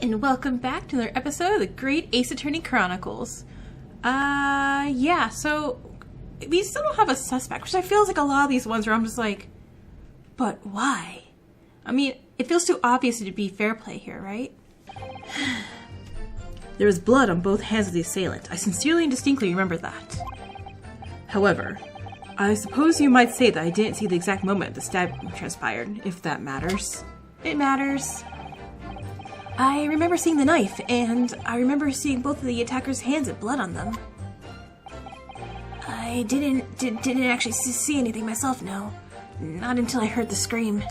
And welcome back to another episode of the Great Ace Attorney Chronicles. Yeah, so we still don't have a suspect, which I feel like a lot of these ones where I'm just like, but why? I mean, it feels too obvious to be fair play here, right? There was blood on both hands of the assailant. I sincerely and distinctly remember that. However, I suppose you might say that I didn't see the exact moment the stabbing transpired, if that matters. It matters. I remember seeing the knife, and I remember seeing both of the attacker's hands with blood on them. I didn't actually see anything myself, no. Not until I heard the scream.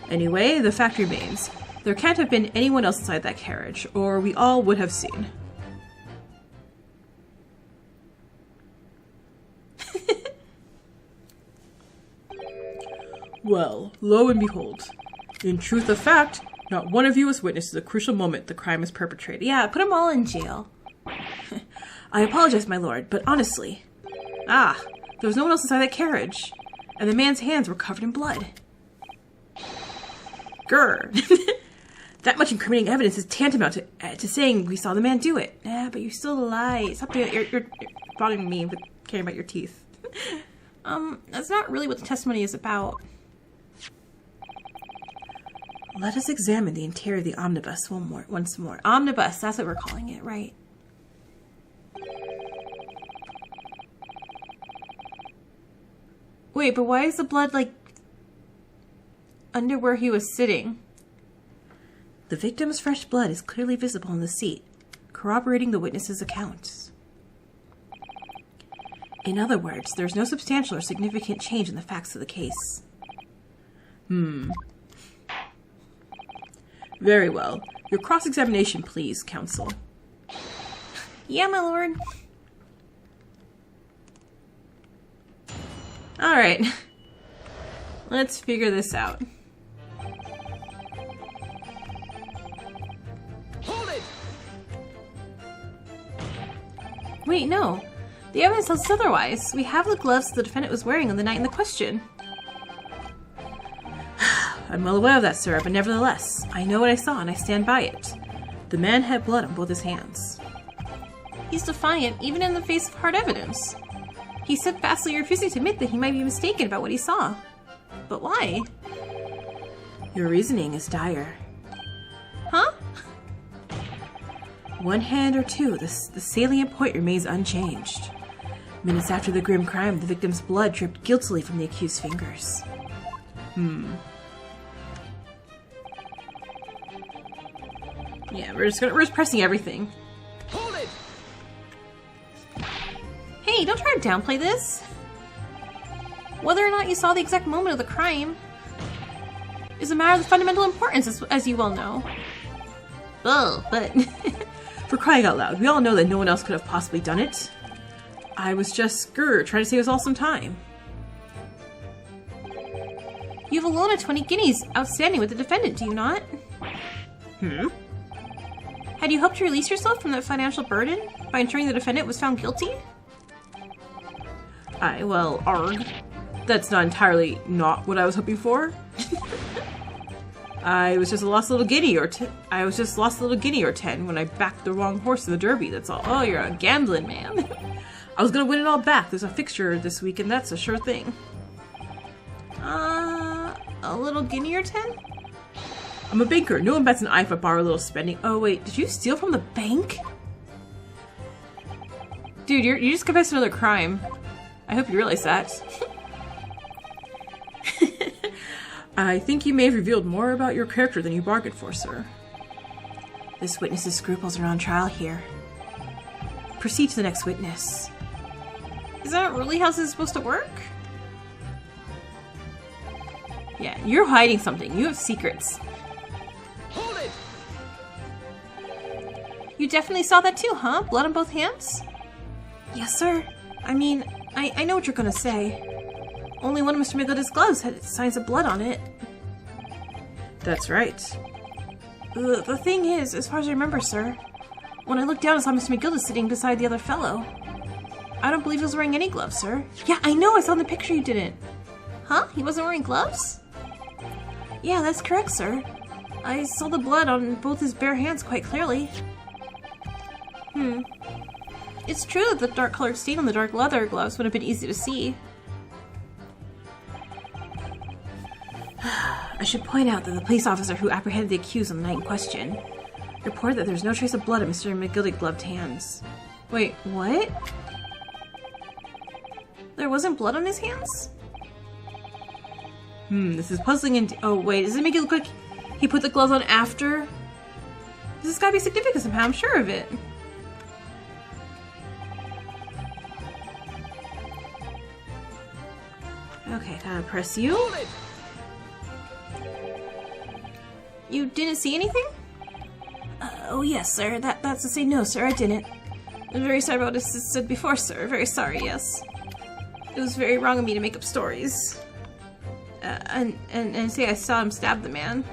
Anyway, the fact remains. There can't have been anyone else inside that carriage, or we all would have seen. Well, lo and behold. In truth of fact, not one of you was witness to the crucial moment the crime was perpetrated. Yeah, put them all in jail. I apologize, my lord, but honestly... there was no one else inside that carriage. And the man's hands were covered in blood. Grr. That much incriminating evidence is tantamount to saying we saw the man do it. But you still lie. Stop doing it. You're bothering me with caring about your teeth. That's not really what the testimony is about. Let us examine the interior of the omnibus once more. Omnibus, that's what we're calling it, right? Wait, but why is the blood, like, under where he was sitting? The victim's fresh blood is clearly visible on the seat, corroborating the witness's accounts. In other words, there's no substantial or significant change in the facts of the case. Very well. Your cross-examination, please, counsel. Yeah, my lord. Alright. Let's figure this out. Hold it! Wait, no. The evidence tells us otherwise. We have the gloves the defendant was wearing on the night in the question. I'm well aware of that, sir, but nevertheless, I know what I saw and I stand by it. The man had blood on both his hands. He's defiant, even in the face of hard evidence. He's steadfastly refusing to admit that he might be mistaken about what he saw. But why? Your reasoning is dire. Huh? One hand or two, the salient point remains unchanged. Minutes after the grim crime, the victim's blood dripped guiltily from the accused's fingers. Yeah, we're just pressing everything. Hold it! Hey, don't try to downplay this. Whether or not you saw the exact moment of the crime is a matter of fundamental importance, as you well know. Ugh, but... For crying out loud, we all know that no one else could have possibly done it. I was just trying to save us all some time. You have a loan of 20 guineas outstanding with the defendant, do you not? Had you hoped to release yourself from that financial burden by ensuring the defendant was found guilty? Well, arg. That's not entirely not what I was hoping for. I was just a lost little guinea or 10 when I backed the wrong horse in the derby, that's all. Oh, you're a gambling man. I was gonna win it all back. There's a fixture this week and that's a sure thing. A little guinea or 10? I'm a banker. No one bets an eye if I borrow a little spending. Oh wait, did you steal from the bank? Dude, you just confessed another crime. I hope you realize that. I think you may have revealed more about your character than you bargained for, sir. This witness's scruples are on trial here. Proceed to the next witness. Is that really how this is supposed to work? Yeah, you're hiding something. You have secrets. Hold it! You definitely saw that too, huh? Blood on both hands? Yes, sir. I mean, I know what you're gonna say. Only one of Mr. McGilded's gloves had signs of blood on it. That's right. The thing is, as far as I remember, sir, when I looked down, I saw Mr. McGilded sitting beside the other fellow. I don't believe he was wearing any gloves, sir. Yeah, I know, I saw in the picture you didn't. Huh? He wasn't wearing gloves? Yeah, that's correct, sir. I saw the blood on both his bare hands quite clearly. It's true that the dark-colored stain on the dark leather gloves would have been easy to see. I should point out that the police officer who apprehended the accused on the night in question reported that there's no trace of blood on Mr. McGilded gloved hands. Wait, what? There wasn't blood on his hands? This is puzzling and— oh wait, does it make it look like he put the gloves on after? This has gotta be significant somehow, I'm sure of it. Okay, gotta press you. Hold it! You didn't see anything? Oh yes, sir. That's to say no, sir, I didn't. I'm very sorry about what I said before, sir. Very sorry, yes. It was very wrong of me to make up stories. And say I saw him stab the man.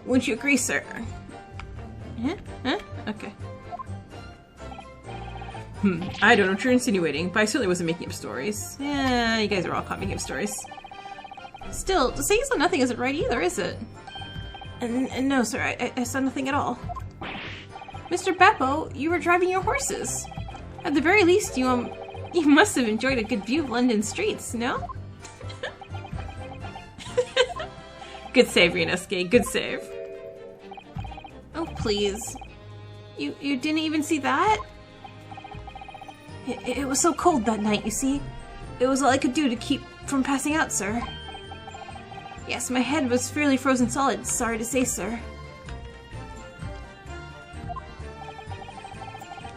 Wouldn't you agree, sir? Huh? Okay. I don't know what you're insinuating, but I certainly wasn't making up stories. Yeah, you guys are all caught making up stories. Still, to say you saw nothing isn't right either, is it? And no, sir, I saw nothing at all. Mr. Beppo, you were driving your horses. At the very least, you must have enjoyed a good view of London streets, no? Good save, Ryunosuke, good save. Oh, please. You didn't even see that? It was so cold that night, you see. It was all I could do to keep from passing out, sir. Yes, my head was fairly frozen solid, sorry to say, sir.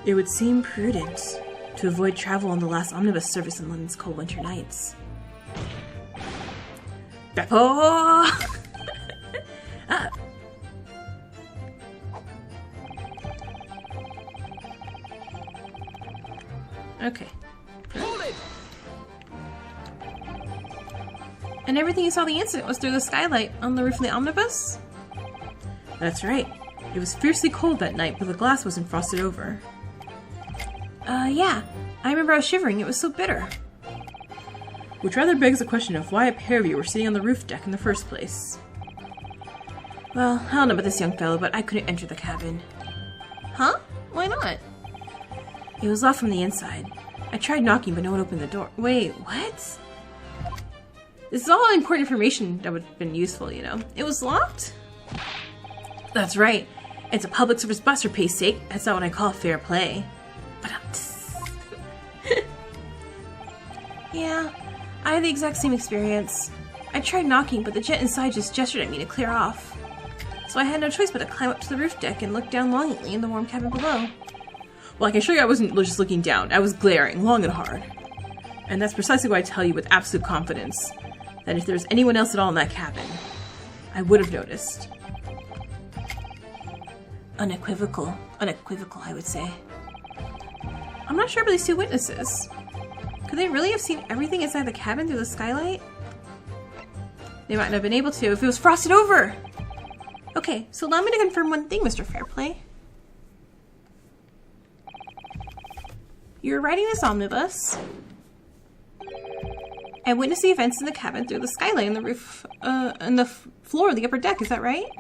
It would seem prudent to avoid travel on the last omnibus service in London's cold winter nights. Beppo! Ah. Okay. Hold it! And everything you saw the incident was through the skylight on the roof of the omnibus? That's right. It was fiercely cold that night, but the glass wasn't frosted over. Yeah. I remember I was shivering. It was so bitter. Which rather begs the question of why a pair of you were sitting on the roof deck in the first place. Well, I don't know about this young fellow, but I couldn't enter the cabin. Huh? Why not? It was locked from the inside. I tried knocking, but no one opened the door. Wait, what? This is all important information that would have been useful, you know. It was locked? That's right. It's a public service bus for pay's sake. That's not what I call fair play. But yeah, I had the exact same experience. I tried knocking, but the jet inside just gestured at me to clear off. So I had no choice but to climb up to the roof deck and look down longingly in the warm cabin below. Well, I can assure you I wasn't just looking down. I was glaring, long and hard. And that's precisely why I tell you with absolute confidence that if there was anyone else at all in that cabin, I would have noticed. Unequivocal, I would say. I'm not sure about these two witnesses. Could they really have seen everything inside the cabin through the skylight? They might not have been able to if it was frosted over! Okay, so allow me to confirm one thing, Mr. Fairplay. You were riding this omnibus and witnessed the events in the cabin through the skylight on the roof, and the floor of the upper deck, is that right?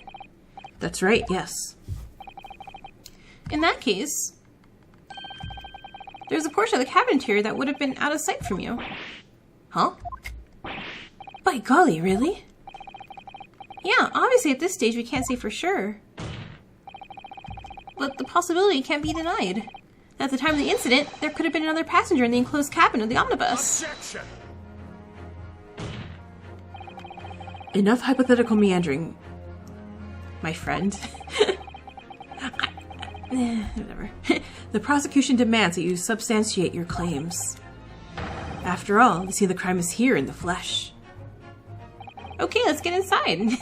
That's right, yes. In that case, there's a portion of the cabin interior that would have been out of sight from you. Huh? By golly, really? Yeah, obviously at this stage we can't say for sure. But the possibility can't be denied. At the time of the incident, there could have been another passenger in the enclosed cabin of the omnibus. Objection! Enough hypothetical meandering, my friend. Whatever. The prosecution demands that you substantiate your claims. After all, the scene of the crime is here in the flesh. Okay, let's get inside.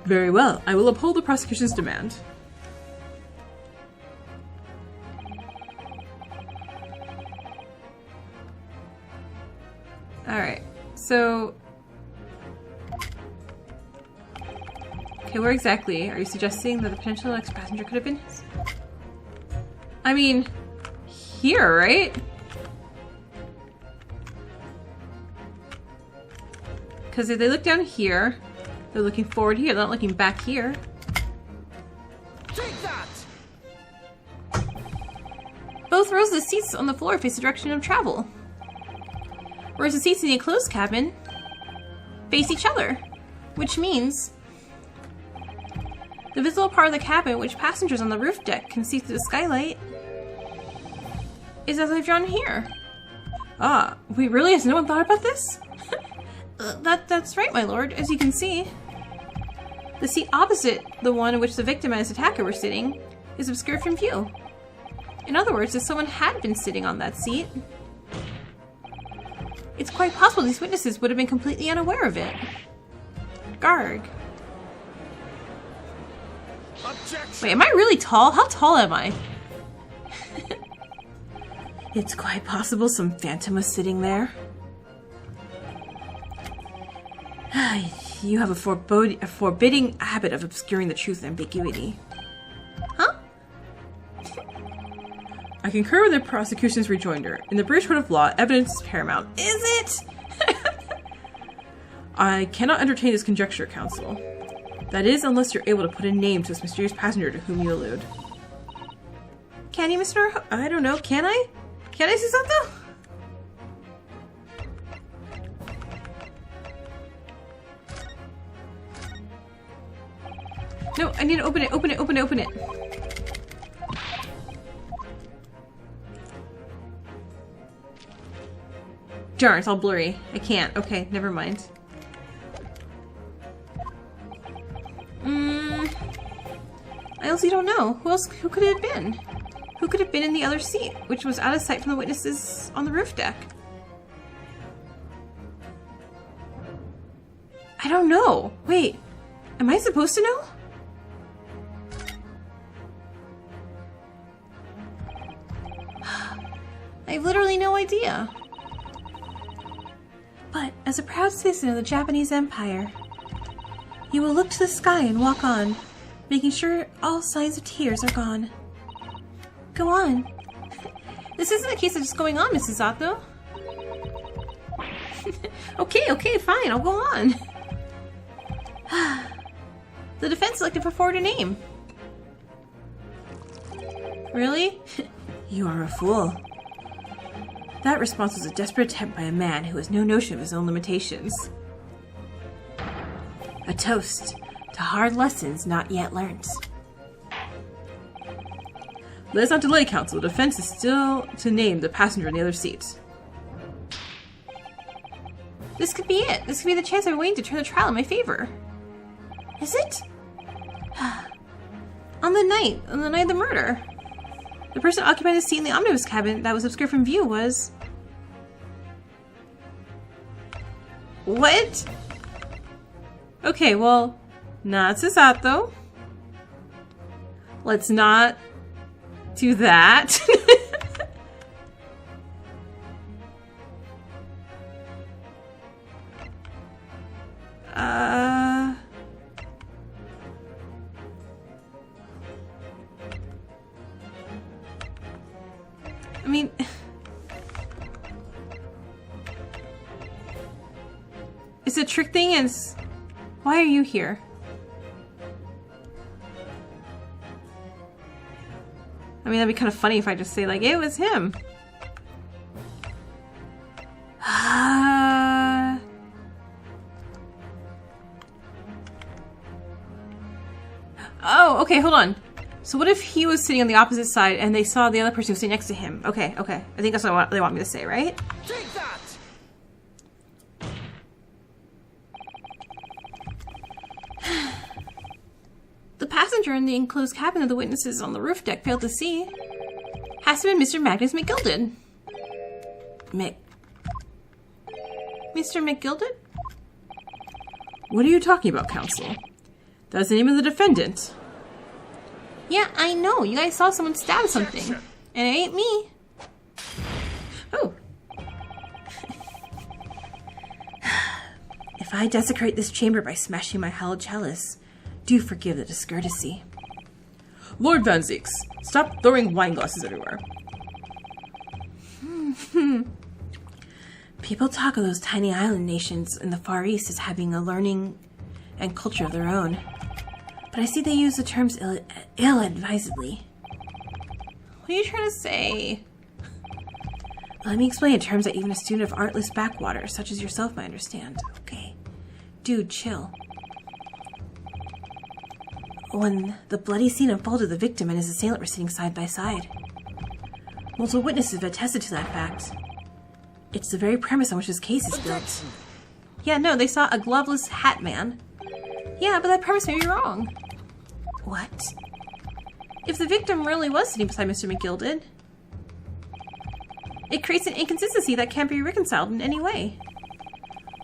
Very well. I will uphold the prosecution's demand. Alright, so... Okay, where exactly are you suggesting that the potential next passenger could have been his? I mean, here, right? because if they look down here, they're looking forward here. They're not looking back here. Take that! Both rows of the seats on the floor face the direction of travel, whereas the seats in the enclosed cabin face each other, which means the visible part of the cabin which passengers on the roof deck can see through the skylight is as I've drawn here. Ah, wait, really? Has no one thought about this? That's right, my lord. As you can see, the seat opposite the one in which the victim and his attacker were sitting is obscured from view. In other words, if someone had been sitting on that seat, it's quite possible these witnesses would have been completely unaware of it. Garg. Objection! Wait, am I really tall? How tall am I? It's quite possible some phantom was sitting there. You have a forbidding habit of obscuring the truth and ambiguity. Huh? I concur with the prosecution's rejoinder. In the British Court of Law, evidence is paramount. Is it? I cannot entertain this conjecture, counsel. That is, unless you're able to put a name to this mysterious passenger to whom you allude. Can you, Mr. I don't know. Can I? Can I say something? No, I need to open it, open it, open it, open it. Darn, it's all blurry. I can't. Okay, never mind. I honestly don't know. Who could it have been? Who could have been in the other seat, which was out of sight from the witnesses on the roof deck? I don't know. Wait, am I supposed to know? I have literally no idea. But as a proud citizen of the Japanese Empire, you will look to the sky and walk on, making sure all signs of tears are gone. Go on. This isn't a case of just going on, Mrs. Zato. Okay, fine, I'll go on. The defense selected for forward a name. Really? You are a fool. That response was a desperate attempt by a man who has no notion of his own limitations. A toast to hard lessons not yet learnt. Let us not delay, counsel. The defense is still to name the passenger in the other seat. This could be it. This could be the chance I've been waiting to turn the trial in my favor. Is it? On the night of the murder, the person occupying the seat in the omnibus cabin that was obscured from view was... What? Okay, well, not Sasato. Let's not do that. I mean, it's a trick thing, and why are you here? I mean, that'd be kind of funny if I just say, like, it was him. Oh, okay, hold on. So what if he was sitting on the opposite side and they saw the other person who was sitting next to him? Okay. I think that's what they want me to say, right? Take that! The passenger in the enclosed cabin that the witnesses on the roof deck failed to see has to be Mr. Magnus McGilded. Mr. McGilded? What are you talking about, counsel? That's the name of the defendant. Yeah, I know. You guys saw someone stab something. And it ain't me. Oh. If I desecrate this chamber by smashing my hallowed chalice, do forgive the discourtesy. Lord Van Zieks, stop throwing wine glasses everywhere. People talk of those tiny island nations in the Far East as having a learning and culture of their own. But I see they use the terms ill-advisedly. What are you trying to say? Let me explain in terms that even a student of artless backwater, such as yourself, might understand. Okay. Dude, chill. When the bloody scene unfolded, the victim and his assailant were sitting side by side. Multiple witnesses have attested to that fact. It's the very premise on which this case is built. Yeah, no, they saw a gloveless hat man. Yeah, but that premise may be wrong. What? If the victim really was sitting beside Mr. McGilded, it creates an inconsistency that can't be reconciled in any way.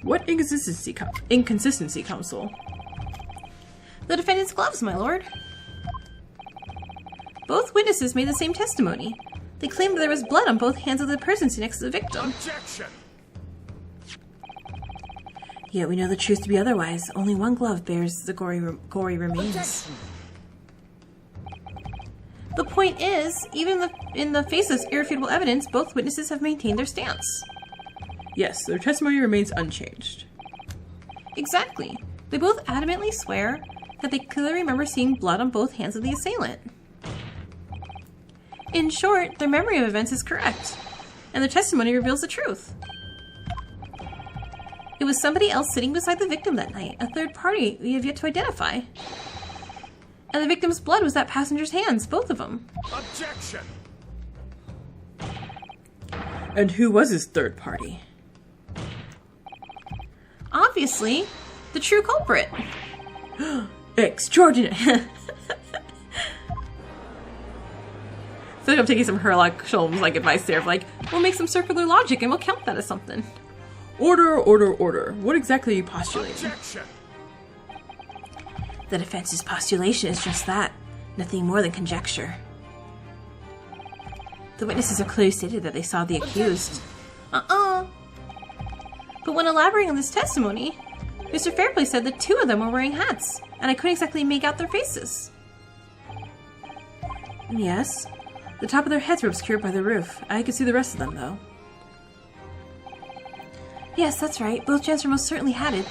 What inconsistency, counsel? The defendant's gloves, my lord. Both witnesses made the same testimony. They claimed that there was blood on both hands of the person sitting next to the victim. Objection! Yet we know the truth to be otherwise. Only one glove bears the gory remains. Objection! The point is, even in the face of irrefutable evidence, both witnesses have maintained their stance. Yes, their testimony remains unchanged. Exactly. They both adamantly swear that they clearly remember seeing blood on both hands of the assailant. In short, their memory of events is correct, and their testimony reveals the truth. It was somebody else sitting beside the victim that night, a third party we have yet to identify. And the victim's blood was that passenger's hands, both of them. Objection! And who was his third party? Obviously, the true culprit. Extraordinary! I feel like I'm taking some Sherlock Holmes like advice there of like, we'll make some circular logic and we'll count that as something. Order, order, order. What exactly are you postulating? Objection! The defense's postulation is just that. Nothing more than conjecture. The witnesses have clearly stated that they saw the accused. But when elaborating on this testimony, Mr. Fairplay said that two of them were wearing hats, and I couldn't exactly make out their faces. Yes. The top of their heads were obscured by the roof. I could see the rest of them, though. Yes, that's right. Both gents are most certainly hatted.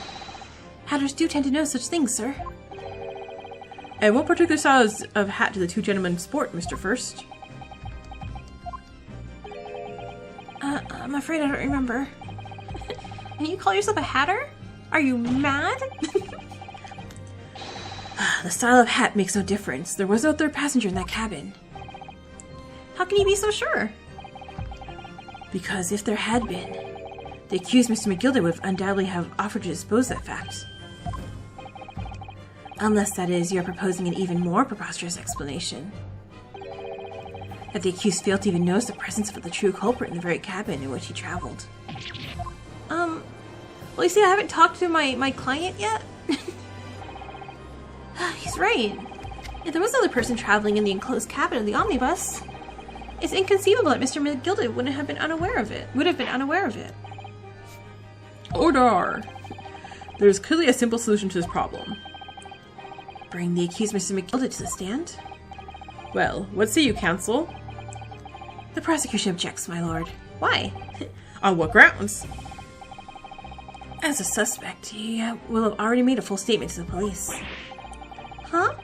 Hatters do tend to know such things, sir. And what particular styles of hat do the two gentlemen sport, Mr. First? I'm afraid I don't remember. And you call yourself a hatter? Are you mad? The style of hat makes no difference. There was no third passenger in that cabin. How can you be so sure? Because if there had been, the accused Mr. McGilded would undoubtedly have offered to dispose that fact. Unless, that is, you're proposing an even more preposterous explanation. That the accused failed to even notice the presence of the true culprit in the very cabin in which he traveled. Well, you see, I haven't talked to my client yet. He's right. If there was another person traveling in the enclosed cabin of the omnibus, it's inconceivable that Mr. McGilded would have been unaware of it. Order! There's clearly a simple solution to this problem. Bring the accused Mr. McGilded to the stand? Well, what say you, counsel? The prosecution objects, my lord. Why? On what grounds? As a suspect, he will have already made a full statement to the police. Huh?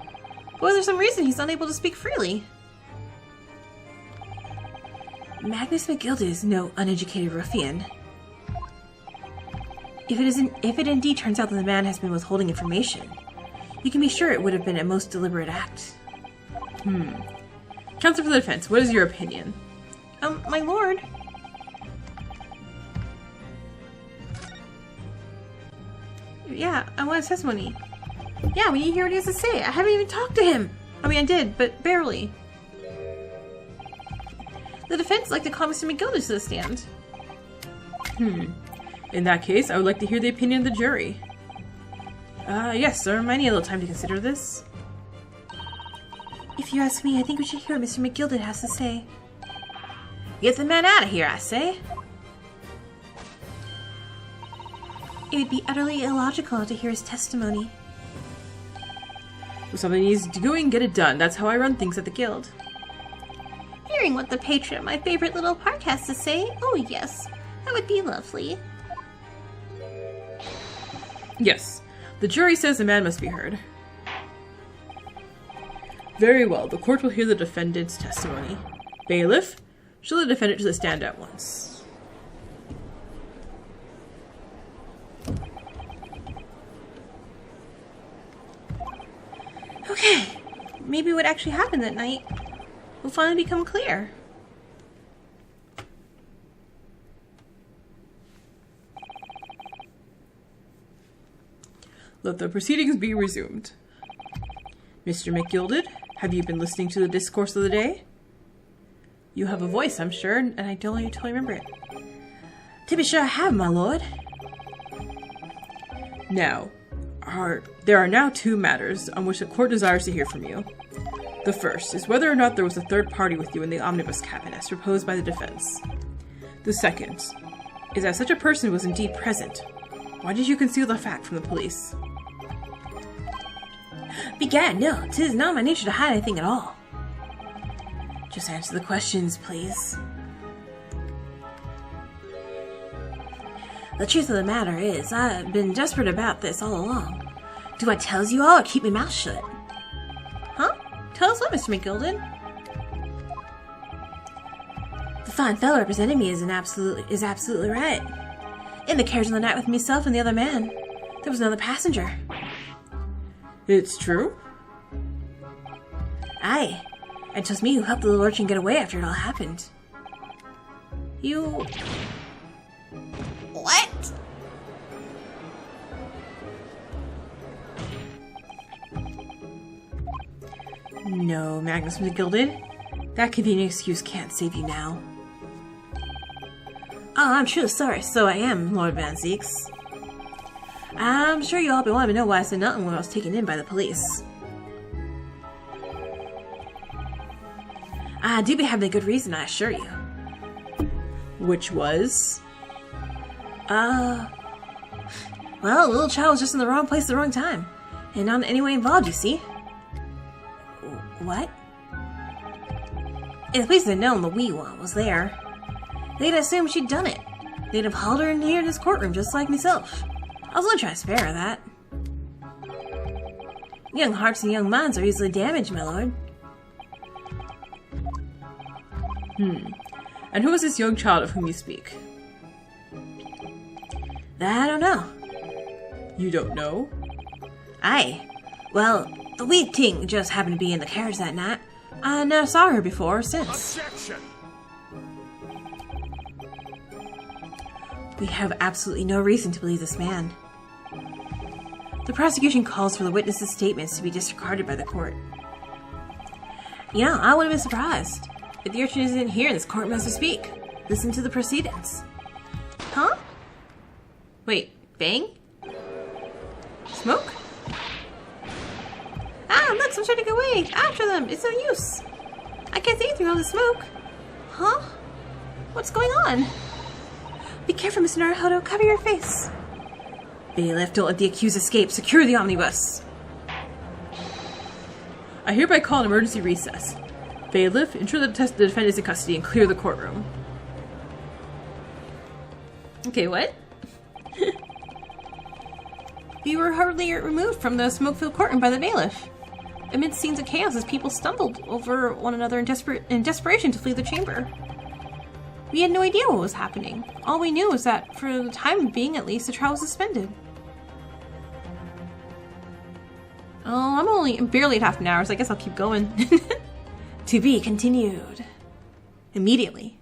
Well, there's some reason he's unable to speak freely. Magnus McGilded is no uneducated ruffian. If it indeed turns out that the man has been withholding information, you can be sure it would have been a most deliberate act. Counsel for the defense, what is your opinion? My lord. Yeah, I want his testimony. Yeah, we need to hear what he has to say. I haven't even talked to him. I mean, I did, but barely. The defense would like to call Mr. McGilded to the stand. In that case, I would like to hear the opinion of the jury. Yes, sir. I need a little time to consider this. If you ask me, I think we should hear what Mr. McGilded has to say. Get the man out of here, I say. It would be utterly illogical not to hear his testimony. If something needs doing, get it done. That's how I run things at the guild. Hearing what the patron of my favorite little park has to say, oh yes, That would be lovely. Yes. The jury says the man must be heard. Very well. The court will hear the defendant's testimony. Bailiff, show the defendant to the stand at once. Okay. Maybe what actually happened that night will finally become clear. Let the proceedings be resumed. Mr. McGilded, have you been listening to the discourse of the day? You have a voice, I'm sure, and I don't totally remember it. To be sure I have, my lord. Now, there are now two matters on which the court desires to hear from you. The first is whether or not there was a third party with you in the omnibus cabin as proposed by the defense. The second is that such a person was indeed present. Why did you conceal the fact from the police? Begad, no, 'tis not my nature to hide anything at all. Just answer the questions, please. The truth of the matter is, I've been desperate about this all along. Do I tell you all or keep my mouth shut? Huh? Tell us what, Mr. McGilded? The fine fellow representing me is absolutely right. In the carriage on the night with myself and the other man, there was another passenger. It's true? Aye, and 'twas me who helped the little urchin get away after it all happened. You... What? No, Magnus McGilded. That convenient excuse can't save you now. Oh, I'm truly sorry, so I am, Lord Van Zeeks. I'm sure you all been wanting to know why I said nothing when I was taken in by the police. I do be having a good reason, I assure you. Which was? Well, the little child was just in the wrong place at the wrong time. And not in any way involved, you see. What? If the police had known the wee one was there, they'd assumed she'd done it. They'd have hauled her in here in this courtroom just like myself. I was only trying to spare her that. Young hearts and young minds are easily damaged, my lord. And who is this young child of whom you speak? That I don't know. You don't know? Aye. Well, the wee ting just happened to be in the carriage that night. I never saw her before or since. Objection! We have absolutely no reason to believe this man. The prosecution calls for the witness's statements to be disregarded by the court. You know, I wouldn't be surprised if the urchin isn't here in this courtroom as we speak. Listen to the proceedings. Huh? Wait, bang? Smoke? Ah, look, someone's trying to get away! After them! It's no use! I can't see through all the smoke! Huh? What's going on? Be careful, Mr. Naruhodo. Cover your face. Bailiff, don't let the accused escape. Secure the omnibus. I hereby call an emergency recess. Bailiff, ensure that the defendant is in custody and clear the courtroom. Okay, what? We were hurriedly removed from the smoke-filled courtroom by the bailiff. Amid scenes of chaos as people stumbled over one another in desperation to flee the chamber. We had no idea what was happening. All we knew was that, for the time being at least, the trial was suspended. Oh, I'm only barely at half an hour, so I guess I'll keep going. To be continued. Immediately.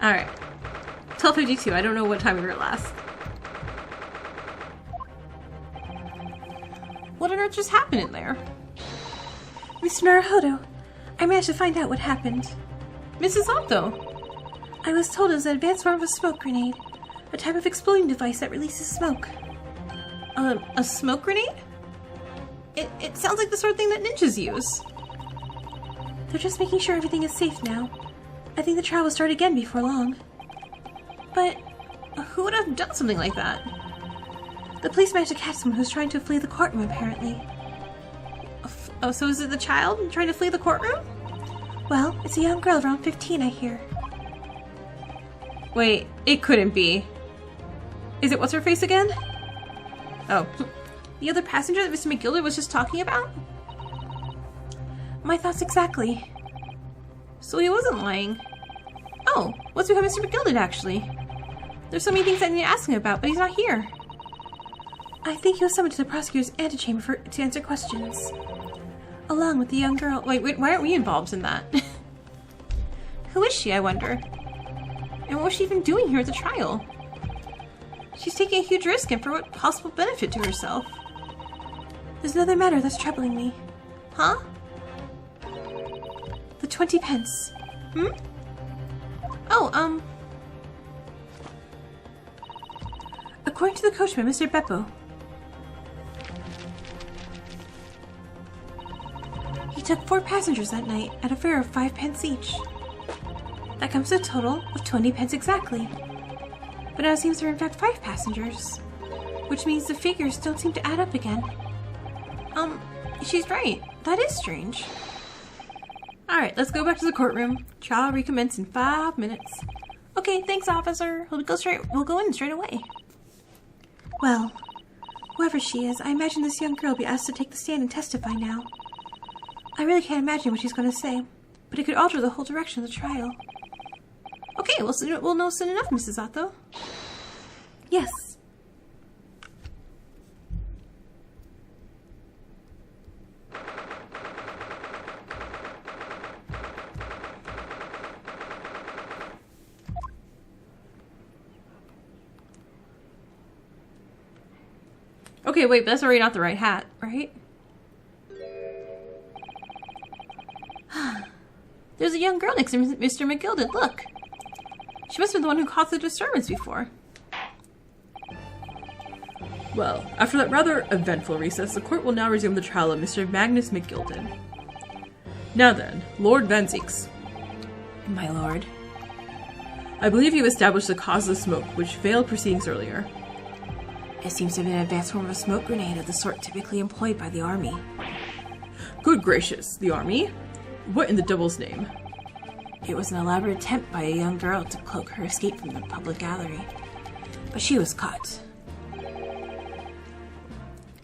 Alright. 12:52. I don't know what time we were at last. What on earth just happened in there? Mr. Naruhodo, I managed to find out what happened. Mrs. Otto! I was told it was an advanced form of a smoke grenade, a type of exploding device that releases smoke. A smoke grenade? It sounds like the sort of thing that ninjas use. They're just making sure everything is safe now. I think the trial will start again before long. But who would have done something like that? The police managed to catch someone who's trying to flee the courtroom, apparently. Oh, so is it the child trying to flee the courtroom? Well, it's a young girl around 15, I hear. Wait, it couldn't be. Is it what's-her-face again? Oh. The other passenger that Mr. McGilded was just talking about? My thoughts exactly. So he wasn't lying. Oh, what's become of Mr. McGilded, actually? There's so many things I need to ask him about, but he's not here. I think he was summoned to the prosecutor's antechamber to answer questions. Along with the young girl. Wait, why aren't we involved in that? Who is she, I wonder? And what was she even doing here at the trial? She's taking a huge risk, and for what possible benefit to herself? There's another matter that's troubling me. Huh? The 20 pence. Hmm? Oh, according to the coachman, Mr. Beppo, he took 4 passengers that night at a fare of 5 pence each. That comes to a total of 20 pence exactly. But now it seems there are in fact 5 passengers, which means the figures don't seem to add up again. She's right. That is strange. Alright, let's go back to the courtroom. Trial recommence in 5 minutes. Okay, thanks, officer. We'll go in straight away. Well, whoever she is, I imagine this young girl will be asked to take the stand and testify now. I really can't imagine what she's going to say, but it could alter the whole direction of the trial. Okay, we'll know soon enough, Mrs. Otto. Yes. Okay, wait, but that's already not the right hat, right? There's a young girl next to Mr. McGilded, look! She must have been the one who caused the disturbance before. Well, after that rather eventful recess, the court will now resume the trial of Mr. Magnus McGilded. Now then, Lord Van Zieks. My lord. I believe you've established the cause of the smoke, which failed proceedings earlier. It seems to have been an advanced form of a smoke grenade of the sort typically employed by the army. Good gracious, the army? What in the devil's name? It was an elaborate attempt by a young girl to cloak her escape from the public gallery. But she was caught.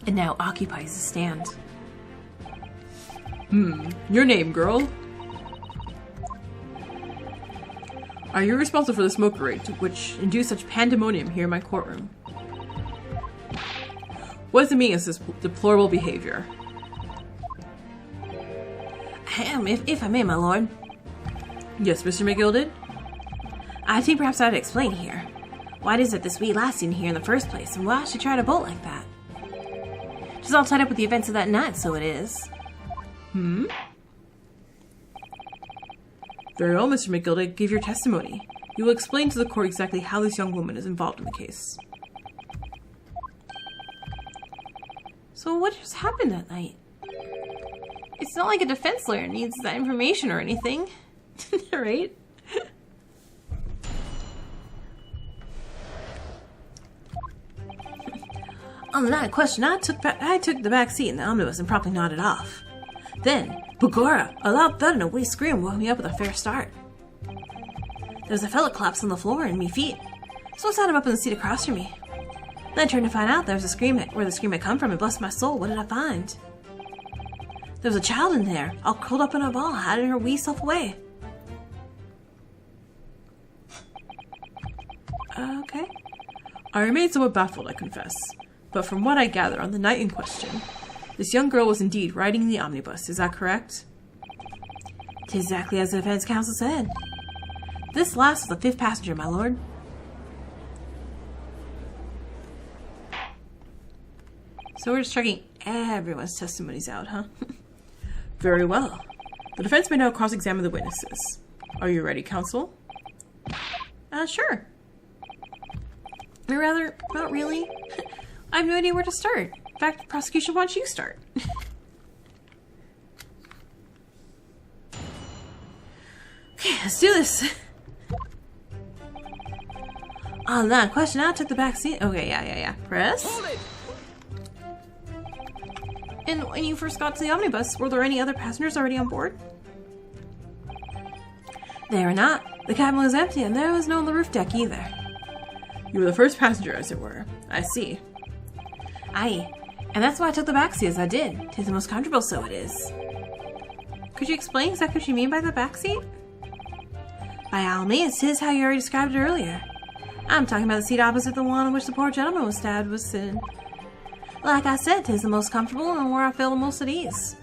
And now occupies the stand. Your name, girl? Are you responsible for the smoke grenade which induced such pandemonium here in my courtroom? What does it mean as this deplorable behavior? If I may, my lord. Yes, Mr. McGilded? I think perhaps I'd explain here. Why it is that this wee lassie in here in the first place, and why she tried to bolt like that? She's all tied up with the events of that night, so it is. Very well, Mr. McGilded, give your testimony. You will explain to the court exactly how this young woman is involved in the case. So what just happened that night? It's not like a defense lawyer needs that information or anything. Right? On the night question, I took the back seat in the omnibus and promptly nodded off. Then, Begorra, a loud thud and a wee scream woke me up with a fair start. There was a fellow collapsed on the floor and me feet, so I sat him up in the seat across from me. Then I turned to find out there was a scream where the scream had come from, and bless my soul, what did I find? There was a child in there, all curled up in a ball, hiding her wee self away. Okay. I remain somewhat baffled, I confess. But from what I gather on the night in question, this young girl was indeed riding in the omnibus, is that correct? "'Tis exactly as the defense counsel said. This last was the 5th passenger, my lord." So we're just checking everyone's testimonies out, huh? Very well. The defense may now cross-examine the witnesses. Are you ready, counsel? Sure. Or rather, not really. I have no idea where to start. In fact, the prosecution wants you to start. Okay, let's do this. On that question, I took the back seat. Okay, yeah. Press. Hold it! And when you first got to the omnibus, were there any other passengers already on board? They were not. The cabin was empty, and there was no on the roof deck either. You were the first passenger, as it were. I see. Aye, and that's why I took the back seat as I did. 'Tis the most comfortable, so it is. Could you explain exactly what you mean by the back seat? By all means, 'tis how you already described it earlier. I'm talking about the seat opposite the one on which the poor gentleman was stabbed was sitting. Like I said, 'tis the most comfortable and where I feel the most at ease.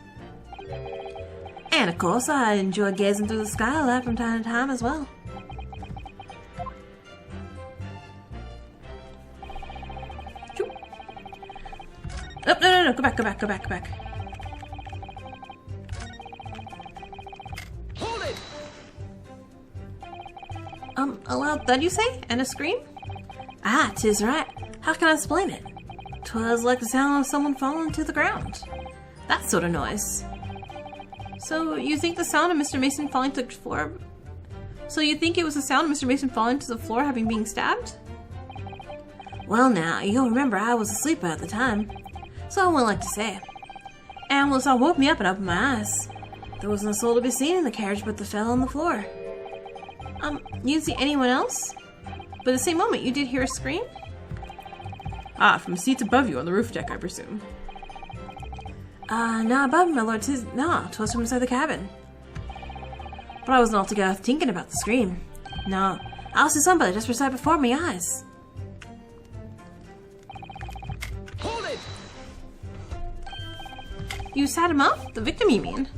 And of course, I enjoy gazing through the skylight from time to time as well. Oh, no, go back. Hold it! A loud thud, you say? And a scream? Ah, 'tis right. How can I explain it? 'Twas like the sound of someone falling to the ground. That sort of noise. So, you think the sound of Mr. Mason falling to the floor... So you think it was the sound of Mr. Mason falling to the floor having been stabbed? Well now, you'll remember I was asleep at the time. So I wouldn't like to say. And when someone woke me up and opened my eyes, there wasn't a soul to be seen in the carriage but the fellow on the floor. You didn't see anyone else? But at the same moment, you did hear a scream? Ah, from seats above you on the roof deck, I presume. Not above me, my lord. 'Twas from inside the cabin. But I wasn't altogether thinking about the scream. No, I see somebody just right before my eyes. Hold it! You sat him up? The victim, you mean?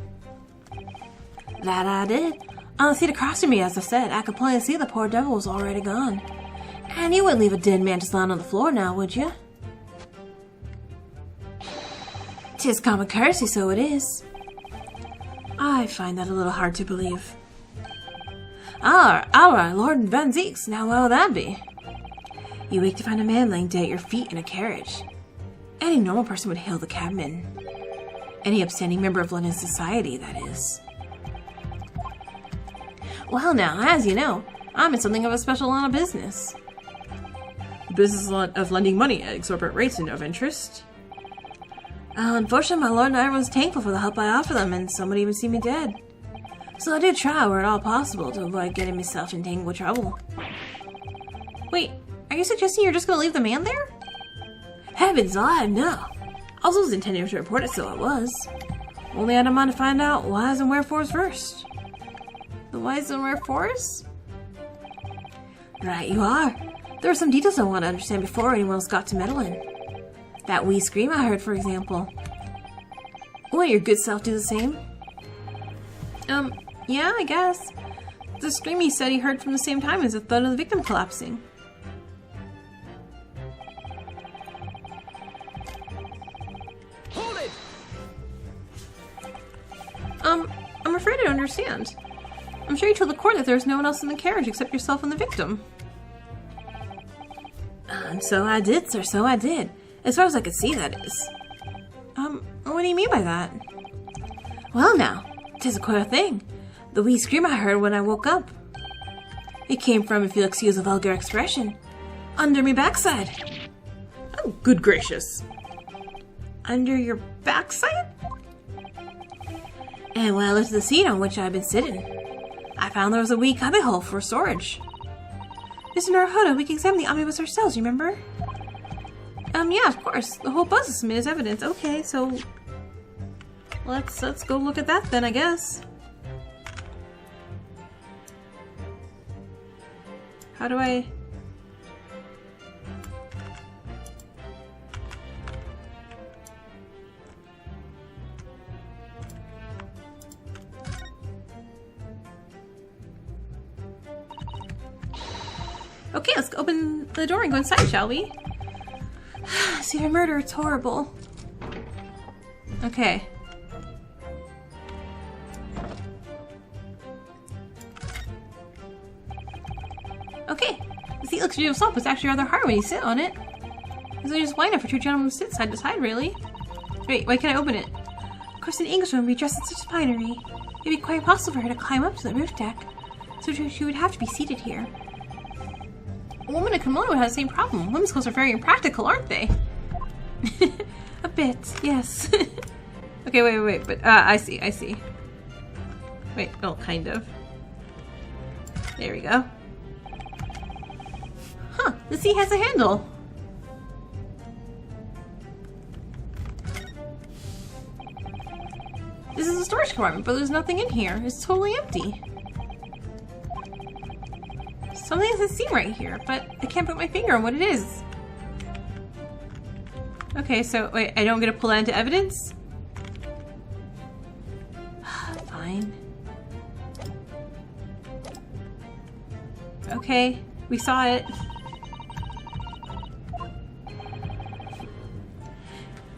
That I did. On the seat across from me, as I said, I could plainly see the poor devil was already gone. And you wouldn't leave a dead man just lying on the floor now, would you? 'Tis common courtesy, so it is. I find that a little hard to believe. Our Lord Van Zeeks, now what will that be? You wake to find a man laying dead at your feet in a carriage. Any normal person would hail the cabman. Any upstanding member of London society, that is. Well now, as you know, I'm in something of a special line of business. The business of lending money at exorbitant rates and of interest? Unfortunately, my lord, not everyone's thankful for the help I offer them, and some would even see me dead. So I do try, were it all possible, to avoid getting myself in tangled trouble. Wait, are you suggesting you're just gonna leave the man there? Heavens alive, no. I was intending to report it, so I was. Only I don't mind to find out whys and wherefores first. The whys and wherefores? Right you are. There are some details I want to understand before anyone else got to meddle in. That wee scream I heard, for example. Won't your good self do the same? Yeah, I guess. The scream he said he heard from the same time as the thud of the victim collapsing. Hold it! I'm afraid I don't understand. I'm sure you told the court that there was no one else in the carriage except yourself and the victim. And so I did, sir, so I did. As far as I could see, that is. What do you mean by that? Well now, 'tis a queer thing. The wee scream I heard when I woke up. It came from, if you'll excuse a vulgar expression, under me backside. Oh, good gracious. Under your backside? And when I looked at the seat on which I had been sitting, I found there was a wee cubbyhole for storage. Mr. Naruhodo, we can examine the omnibus ourselves, remember? Yeah, of course. The whole bus is submitted as evidence. Okay, so let's go look at that then, I guess. How do I... Okay, let's open the door and go inside, shall we? See, for murder, it's horrible. Okay. Okay, the seat looks real soft, but it's actually rather hard when you sit on it. It's only just wide enough for two gentlemen to sit side to side, really. Wait, why can't I open it? Of course, an Englishwoman would be dressed in such finery. It'd be quite impossible for her to climb up to the roof deck, so she would have to be seated here. A woman in a kimono would have the same problem. Women's clothes are very impractical, aren't they? A bit, yes. Okay, wait, but, I see. Wait, oh, kind of. There we go. Huh, the seat has a handle. This is a storage compartment, but there's nothing in here. It's totally empty. Something doesn't seem right here, but I can't put my finger on what it is. Okay, so wait, I don't get to pull that into evidence? Fine. Okay, we saw it.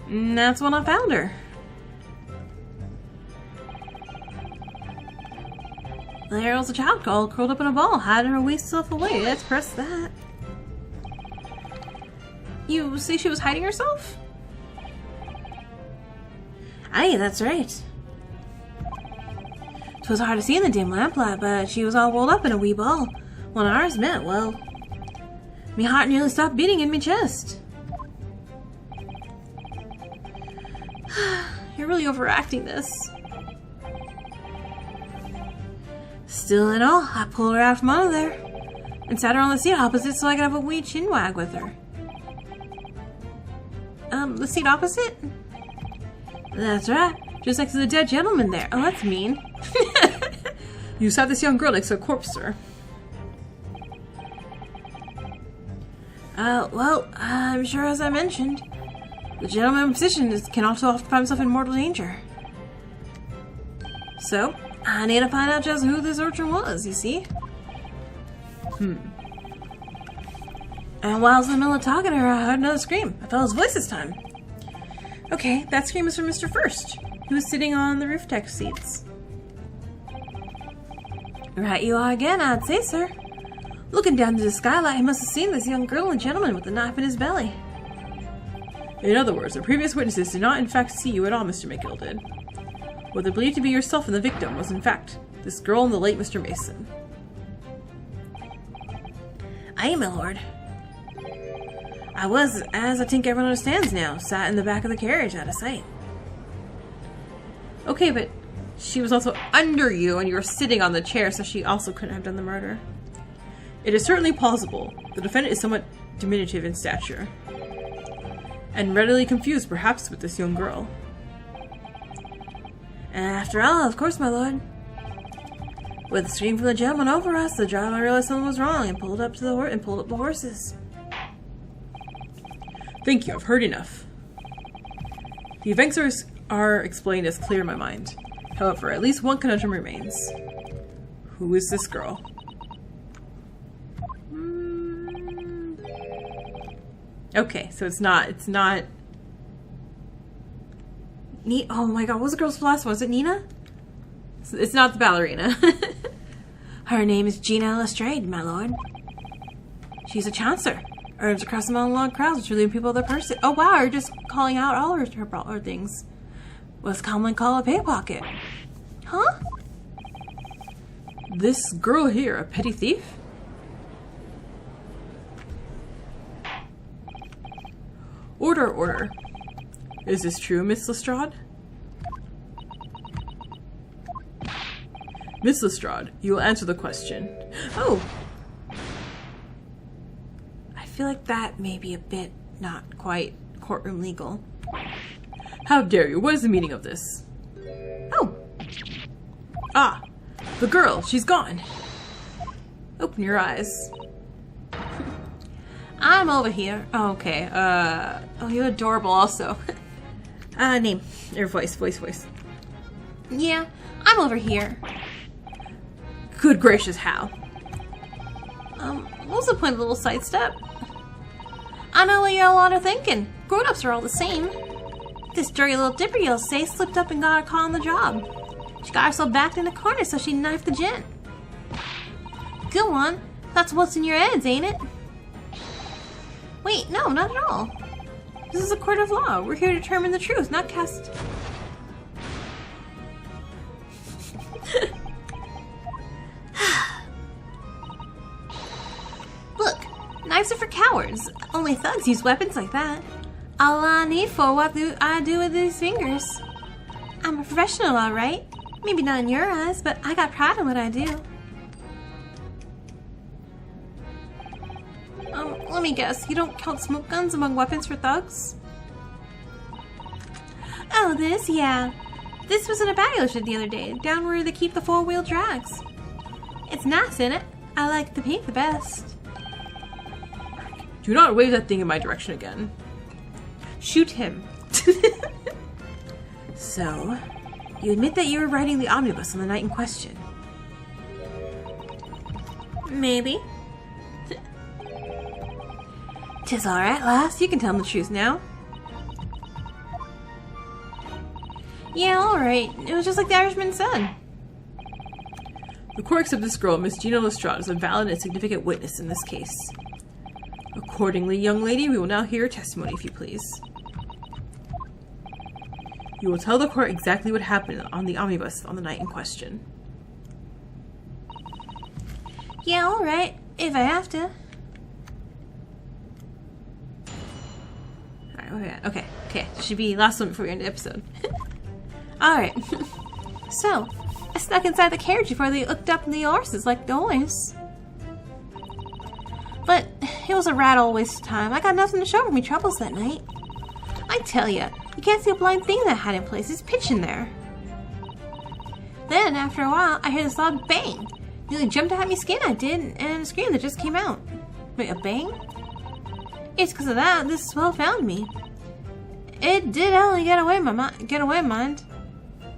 And that's when I found her. There was a child doll curled up in a ball, hiding her weak self away. Let's press that. You say she was hiding herself? Aye, that's right. 'Twas hard to see in the dim lamplight, but she was all rolled up in a wee ball. When ours met, well, me heart nearly stopped beating in me chest. You're really overacting this. Still in all, I pulled her out from under there and sat her on the seat opposite so I could have a wee chin wag with her. The seat opposite? That's right. Just next to the dead gentleman there. Oh, that's mean. You sat this young girl next to a corpse, sir. Well, I'm sure as I mentioned, the gentleman in position can also often find himself in mortal danger. So, I need to find out just who this urchin was, you see? And while I was in the middle of talking to her, I heard another scream. I felt his voice this time. Okay, that scream was from Mr. First. He was sitting on the roof deck seats. Right you are again, I'd say, sir. Looking down through the skylight, he must have seen this young girl and gentleman with a knife in his belly. In other words, the previous witnesses did not in fact see you at all, Mr. McGilded. What they believed to be yourself and the victim was in fact this girl and the late Mr. Mason. Aye, my lord. I was, as I think everyone understands now, sat in the back of the carriage out of sight. Okay, but she was also under you and you were sitting on the chair, so she also couldn't have done the murder. It is certainly plausible. The defendant is somewhat diminutive in stature, and readily confused perhaps with this young girl. After all, of course, my lord. With a scream from the gentleman over us, the driver realized something was wrong and pulled up the horses. Thank you, I've heard enough. The events are explained as clear in my mind. However, at least one conundrum remains. Who is this girl? Okay, so it's not... Oh my god, what was the girl's last one? Was it Nina? It's not the ballerina. Her name is Gina Lestrade, my lord. She's a chancer. Herbs across among long crowds, which relieve people of their purses. Oh wow, you're just calling out all her things. What's commonly called a pickpocket. Huh? This girl here, a petty thief? Order, order. Is this true, Miss Lestrade? Miss Lestrade, you will answer the question. Oh! I feel like that may be a bit not quite courtroom legal. How dare you? What is the meaning of this? Oh! Ah! The girl! She's gone! Open your eyes. I'm over here. Oh, okay. Oh, you're adorable also. Name. Your voice. Yeah, I'm over here. Good gracious, how? What was the point of the little sidestep? I know what you all are thinking. Grown-ups are all the same. This dirty little dipper, you'll say, slipped up and got her caught on the job. She got herself backed in the corner, so she knifed the gent. Go on. That's what's in your heads, ain't it? Wait, no, not at all. This is a court of law. We're here to determine the truth, not cast... Look, knives are for cowards. Only thugs use weapons like that. All I need for what I do with these fingers. I'm a professional, alright. Maybe not in your eyes, but I got pride in what I do. me guess, you don't count smoke guns among weapons for thugs? Oh, this? Yeah. This was in a bagel shed the other day, down where they keep the four-wheel drags. It's nice, isn't it? I like the pink the best. Do not wave that thing in my direction again. Shoot him. So, you admit that you were riding the omnibus on the night in question? Maybe. 'Tis alright, lass. You can tell him the truth now. Yeah, alright. It was just like the Irishman said. The court accepts this girl, Miss Gina Lestrade, as a valid and significant witness in this case. Accordingly, young lady, we will now hear your testimony, if you please. You will tell the court exactly what happened on the omnibus on the night in question. Yeah, alright. If I have to. Alright, okay. This should be last one before we end the episode. Alright. So, I snuck inside the carriage before they hooked up the horses like noise. But it was a rat all waste of time. I got nothing to show for me troubles that night. I tell ya, you can't see a blind thing that had in place. It's pitch in there. Then, after a while, I heard this loud bang. Nearly jumped out of my skin, I did, and a scream that just came out. Wait, a bang? It's because of that this swell found me. It did only get away mind.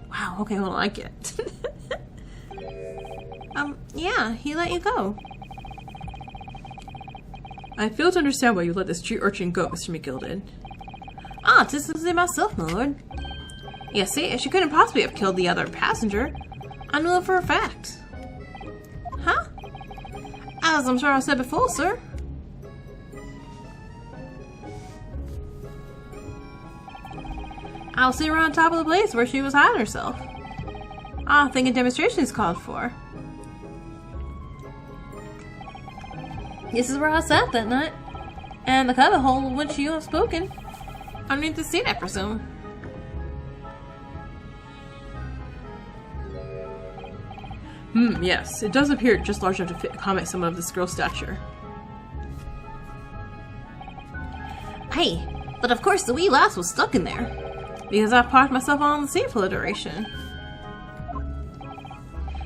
Wow, okay, hold on, I get it. Yeah, he let you go. I fail to understand why you let this street urchin go, Mr. McGilded. Ah, this is it myself, my lord. You see, she couldn't possibly have killed the other passenger. I knew it for a fact. Huh? As I'm sure I said before, sir. I'll see her on top of the place where she was hiding herself. I think a demonstration is called for. This is where I sat that night. And the cubby hole in which you have spoken. Underneath the seat, I presume. Yes. It does appear just large enough to accommodate someone of this girl's stature. Hey, but of course the wee lass was stuck in there. Because I parked myself on the seat for the duration.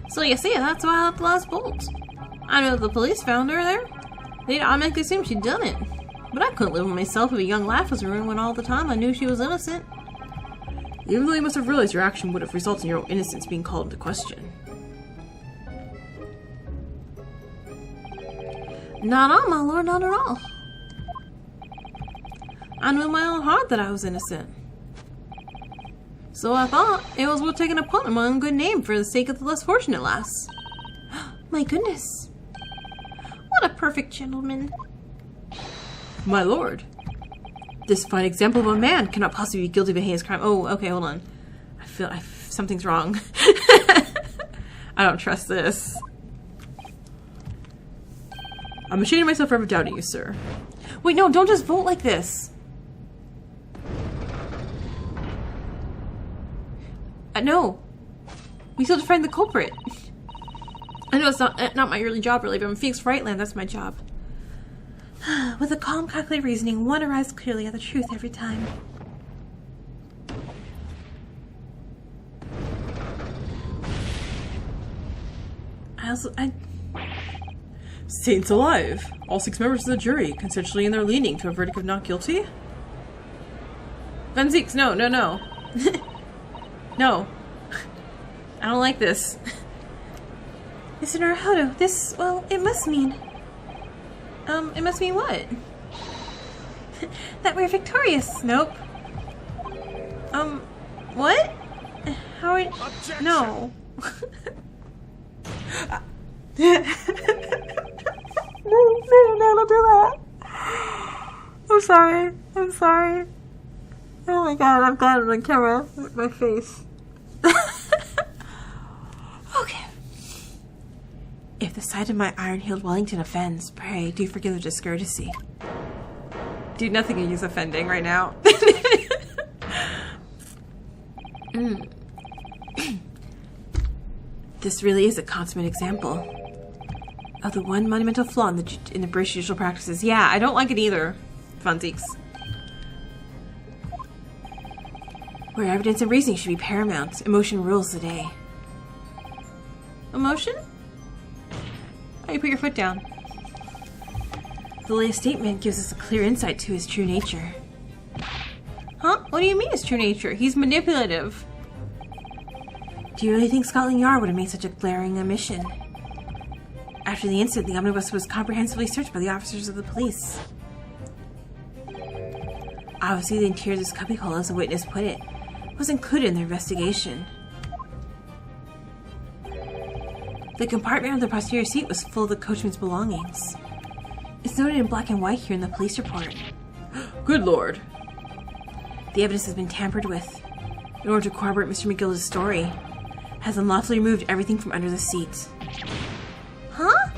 So you see, that's why I left the last bolt. I know the police found her there. They'd automatically assume she'd done it. But I couldn't live with myself if a young laugh was ruined when all the time I knew she was innocent. Even though you must have realized your action would have resulted in your innocence being called into question. Not at all, my lord, not at all. I knew in my own heart that I was innocent. So I thought it was worth taking a punt on my own good name for the sake of the less fortunate lass. My goodness. What a perfect gentleman. My lord. This fine example of a man cannot possibly be guilty of a heinous crime. Oh, okay, hold on. I feel something's wrong. I don't trust this. I'm ashamed of myself for ever doubting you, sir. Wait, no, don't just vote like this. No. We still have to find the culprit. I know it's not my early job, really, but in Phoenix Frightland, that's my job. With a calm, calculated reasoning, one arrives clearly at the truth every time. Saints alive! All 6 members of the jury, consensually in their leaning to a verdict of not guilty? Van Zeeks, no. No. I don't like this. Mr. Naruhodo, this, well, it must mean... it must mean what? That we're victorious. Nope. What? How are... Objection. No. No, don't do that. I'm sorry. Oh my god, I'm glad I'm on camera with my face. Okay. If the sight of my iron-heeled Wellington offends, pray do forgive the discourtesy. Dude, nothing is offending right now. This really is a consummate example. of the one monumental flaw in the British judicial practices. Yeah, I don't like it either, Funsies. Where evidence and reasoning should be paramount, emotion rules the day. Emotion? Oh, you put your foot down. The latest statement gives us a clear insight to his true nature. Huh? What do you mean his true nature? He's manipulative. Do you really think Scotland Yard would have made such a glaring omission? After the incident, the omnibus was comprehensively searched by the officers of the police. Obviously, the interior of this cubbyhole, as a witness put it, was included in their investigation. The compartment of the posterior seat was full of the coachman's belongings. It's noted in black and white here in the police report. Good lord. The evidence has been tampered with. In order to corroborate Mr. McGilded's story, has unlawfully removed everything from under the seat. Huh?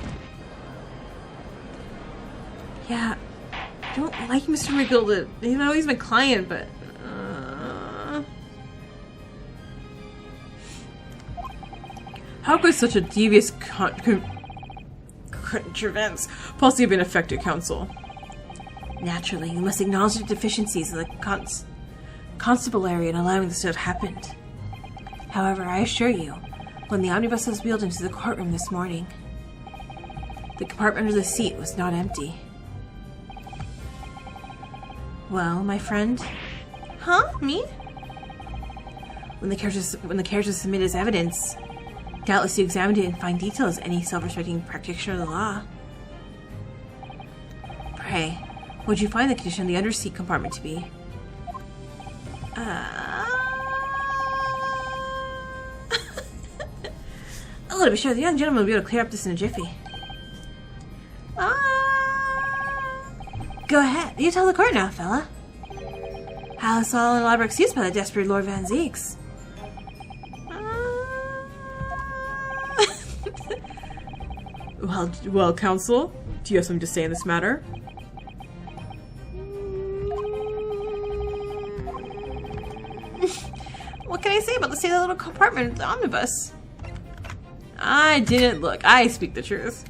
Yeah, I don't like Mr. McGilded. You know, he's my client, but... How could such a devious contrivance possibly have been effected, counsel? naturally, you must acknowledge the deficiencies of the constabulary in allowing this to have happened. However, I assure you, when the omnibus was wheeled into the courtroom this morning, the compartment under the seat was not empty. Well, my friend? Huh? Me? When the carriage was submitted as evidence, doubtless you examined it in fine detail as any self-respecting practitioner of the law. Pray, what did you find the condition of the underseat compartment to be? Oh, to be sure, the young gentleman will be able to clear up this in a jiffy. Go ahead, you tell the court now, fella. How is all an elaborate excuse by the desperate Lord Van Zeeks? Well, counsel, do you have something to say in this matter? What can I say about the state of the little compartment of the omnibus? I didn't look. I speak the truth.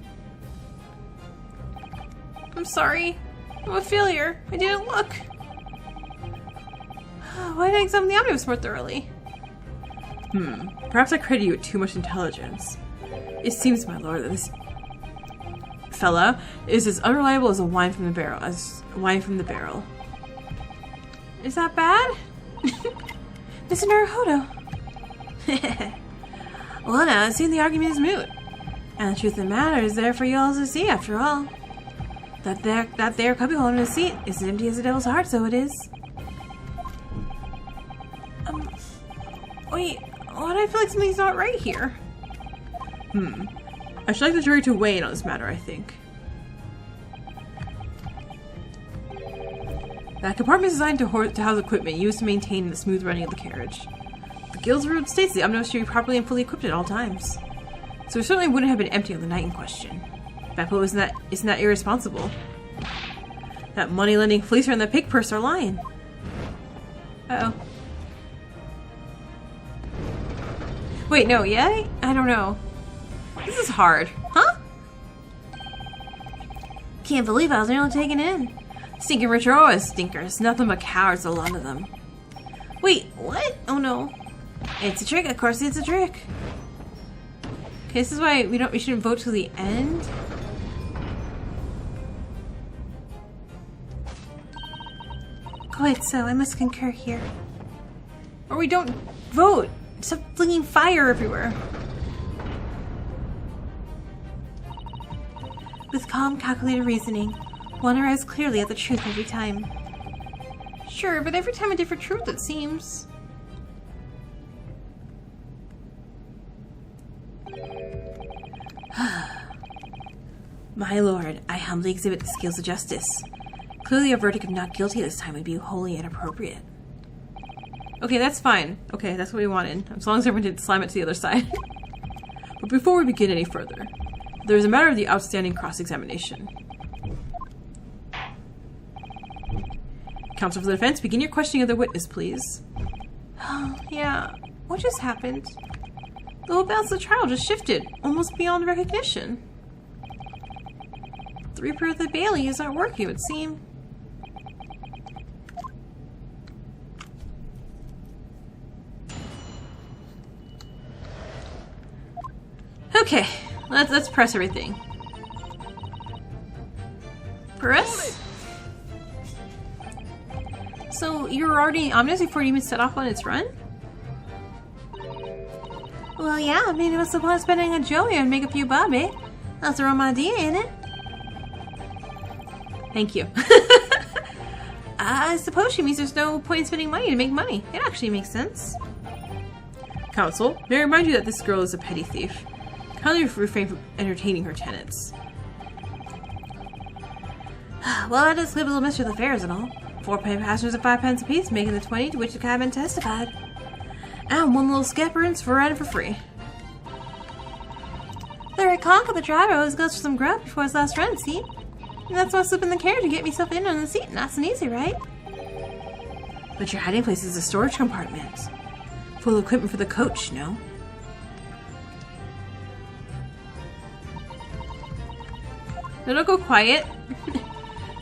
I'm sorry. I'm a failure. I didn't look. Why didn't I examine the omnibus more thoroughly? Perhaps I credit you with too much intelligence. It seems, my lord, that this fella is as unreliable as wine from the barrel. Is that bad? Mr. Naruhodo. Well, now, it seems the argument is moot. And the truth of the matter is there for you all to see, after all. That there cubbyhole in the seat is as empty as the devil's heart, so it is. Wait, why do I feel like something's not right here? I should like the jury to weigh in on this matter, I think. That compartment is designed to house equipment used to maintain the smooth running of the carriage. The Guild's rule states the omnibus should be properly and fully equipped at all times. So it certainly wouldn't have been empty on the night in question. Beppo isn't that irresponsible. That money-lending fleecer and the pig purse are lying. Uh-oh. Wait, no, yeah? I don't know. This is hard. Huh? Can't believe I was nearly taken in. Stinking rich are always stinkers. Nothing but cowards, a lot of them. Wait, what? Oh no. It's a trick, of course it's a trick. Okay, this is why we shouldn't vote till the end. Quite so, I must concur here. Or we don't vote. Stop flinging fire everywhere. With calm, calculated reasoning, one arrives clearly at the truth every time. Sure, but every time a different truth, it seems. My lord, I humbly exhibit the skills of justice. Clearly a verdict of not guilty this time would be wholly inappropriate. Okay, that's fine. Okay, that's what we wanted. As long as everyone didn't slam it to the other side. But before we begin any further, there is a matter of the outstanding cross-examination. Counsel for the defense, begin your questioning of the witness, please. Oh, yeah. What just happened? The whole balance of the trial just shifted, almost beyond recognition. Reaper of the Baileys aren't working, it would seem. Okay, let's press everything. Press? So you were already ominous before you even set off on its run? Well, yeah, I mean, what's the point of spending a Joey and make a few bob, eh? That's the wrong idea, ain't it? Thank you. I suppose she means there's no point in spending money to make money. It actually makes sense. Counsel, may I remind you that this girl is a petty thief. Kindly refrain from entertaining her tenants. Well, I just live a little mystery of the fares and all. 4 paying passengers at 5 pence apiece, making the 20 to which the cabin testified. And 1 little skepperins for riding for free. The right conk of the driver always goes for some grub before his last run, see? And that's why I slip in the carriage to get myself in on the seat. Nice and easy, right? But your hiding place is a storage compartment. Full of equipment for the coach, no? No, don't go quiet.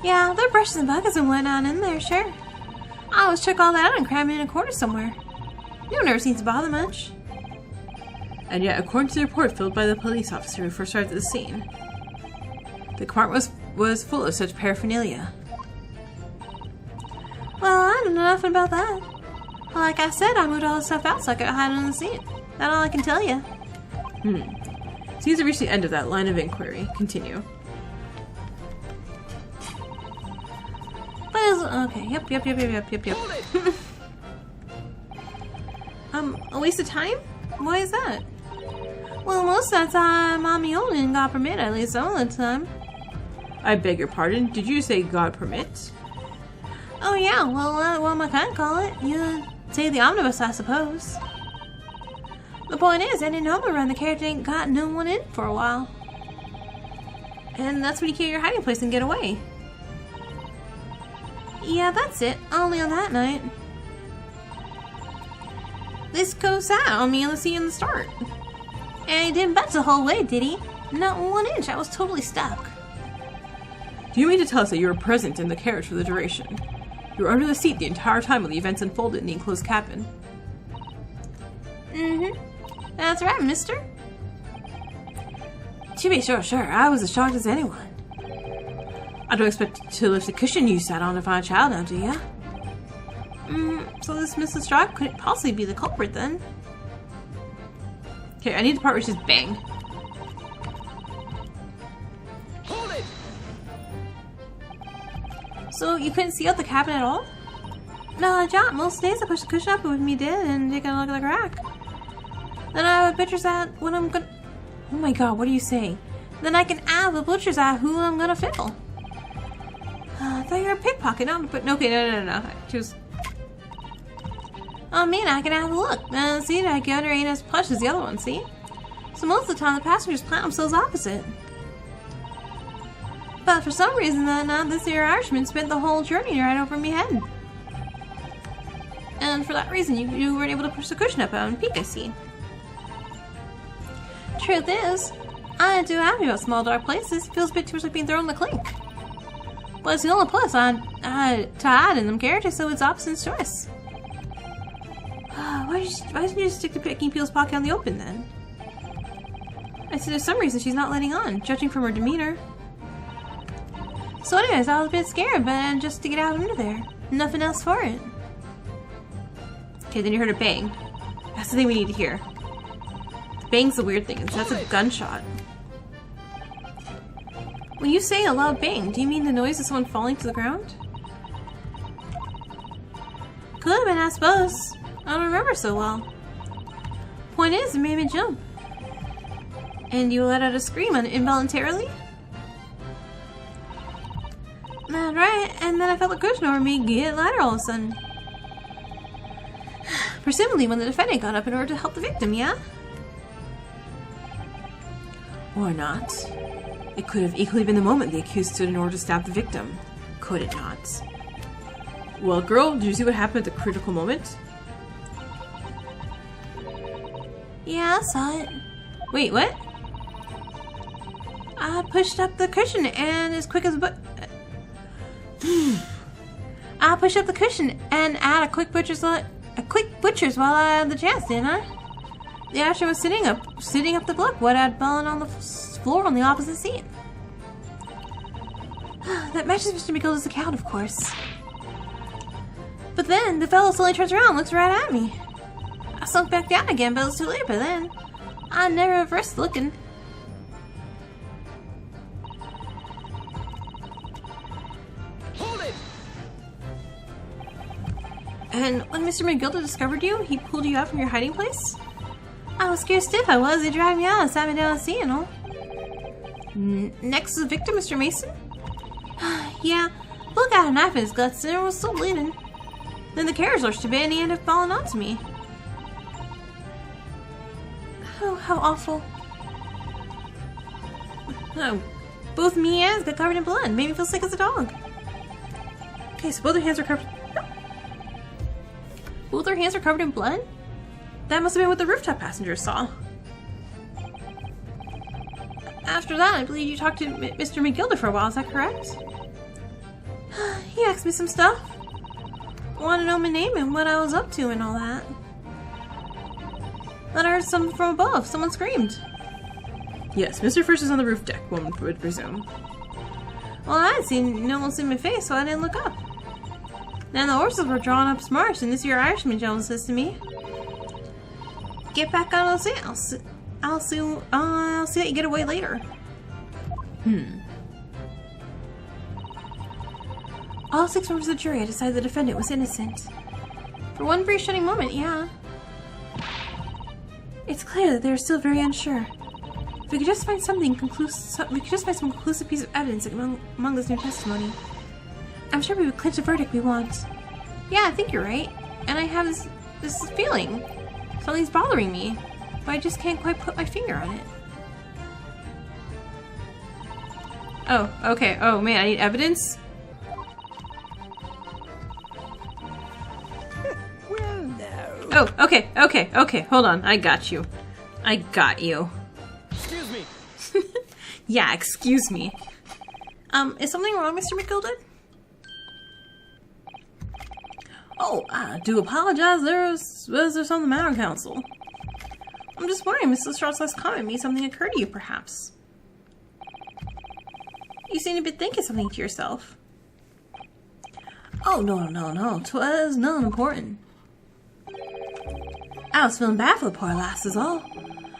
Yeah, there are brushes and buckets and whatnot in there, sure. I always check all that out and cram it in a corner somewhere. No one ever seems to bother much. And yet, according to the report filled by the police officer who first arrived at the scene, the compartment was full of such paraphernalia. Well, I don't know nothing about that. Like I said, I moved all the stuff out so I could hide it on the seat. That's all I can tell you. Seems to reach the end of that line of inquiry. Continue. Okay, yep. A waste of time? Why is that? Well, most of the time, I'm the only and God permit, at least all the time. I beg your pardon, did you say God permit? Oh yeah, well, what am I kind of call it? You say the omnibus, I suppose. The point is, I didn't know around the carriage ain't got no one in for a while. And that's when you carry your hiding place and get away. Yeah, that's it. Only on that night. This goes out on me on the seat in the start. And he didn't budge the whole way, did he? Not 1 inch. I was totally stuck. Do you mean to tell us that you were present in the carriage for the duration? You were under the seat the entire time when the events unfolded in the enclosed cabin? That's right, mister. To be sure, I was as shocked as anyone. I don't expect to lift the cushion you sat on to find a child now, do ya? So this Mrs. Strike couldn't possibly be the culprit then. Okay, I need the part where she's bang. Hold it! So you couldn't see out the cabin at all? No, John, most days I push the cushion up with me did and take a look at the crack. Then I have pictures at when I'm gonna... Oh my god, what are you saying? Then I can add the butchers at who I'm gonna fiddle. I thought you were a pickpocket, but no, okay, no. Choose. Oh man, I can have a look. See, that gunner ain't as plush as the other one, see? So most of the time the passengers plant themselves opposite. But for some reason then, this here Irishman spent the whole journey right over me head. And for that reason, you weren't able to push the cushion up out and peek, I see. Truth is, I ain't too happy about small dark places. It feels a bit too much like being thrown in the clink. But it's the only place I hide in them characters, so it's Opson's choice. Why didn't you just stick to picking Peel's pocket on the open then? I see there's some reason she's not letting on, judging from her demeanor. So anyways, I was a bit scared, but just to get out under there. Nothing else for it. Okay, then you heard a bang. That's the thing we need to hear. The bang's the weird thing, and that's a gunshot. When you say a loud bang, do you mean the noise of someone falling to the ground? Could have been, I suppose. I don't remember so well. Point is, it made me jump. And you let out a scream involuntarily? That's right, and then I felt the cushion over me get lighter all of a sudden. Presumably when the defendant got up in order to help the victim, yeah? Or not. It could have equally been the moment the accused stood in order to stab the victim. Could it not? Well, girl, did you see what happened at the critical moment? Yeah, I saw it. Wait, what? I pushed up the cushion and as quick as I pushed up the cushion and had a quick butcher's while I had the chance, didn't I? The ashtray was sitting up the block. What had fallen on the floor on the opposite seat. That matches Mr. McGilded's account, of course. But then the fellow suddenly turns around and looks right at me. I sunk back down again, but it was too late by then. I never have risked looking. Hold it! And when Mr. McGilded discovered you, he pulled you out from your hiding place? I was scared stiff, I was. They dragged me out and sat me down at sea and all. Next is the victim, Mr. Mason? Yeah, Luke had a knife in his guts and it was still bleeding. Then the carriage lurched a bit and he ended up falling onto me. Oh, how awful. Oh, both me and hands got covered in blood. Made me feel sick as a dog. Okay, so both their hands are covered... Both their hands are covered in blood? That must have been what the rooftop passengers saw. After that, I believe you talked to Mr. McGilded for a while, is that correct? He asked me some stuff. Wanted to know my name and what I was up to and all that. Then I heard something from above. Someone screamed. Yes, Mr. First is on the roof deck, one would presume. Well, I had seen no one see my face, so I didn't look up. Then the horses were drawn up smarts, and this here Irishman gentleman says to me, "Get back out of the seat. I'll see that you get away later." All 6 members of the jury had decided the defendant was innocent. For one brief shunning moment, yeah. It's clear that they are still very unsure. If we could just find some conclusive piece of evidence among this new testimony, I'm sure we would clinch the verdict we want. Yeah, I think you're right. And I have this feeling. Something's bothering me, but I just can't quite put my finger on it. Oh, okay. Oh man, I need evidence? Well, no. Oh, okay. Hold on. I got you. Excuse me. Yeah, excuse me. Is something wrong, Mr. McGilded? Oh, I do apologize. There's something the matter, counsel. I'm just wondering, Mrs. Lestrade's last comment made something occur to you, perhaps. You seem to be thinking something to yourself. Oh, no. 'Twas none important. I was feeling bad for the poor lass is all.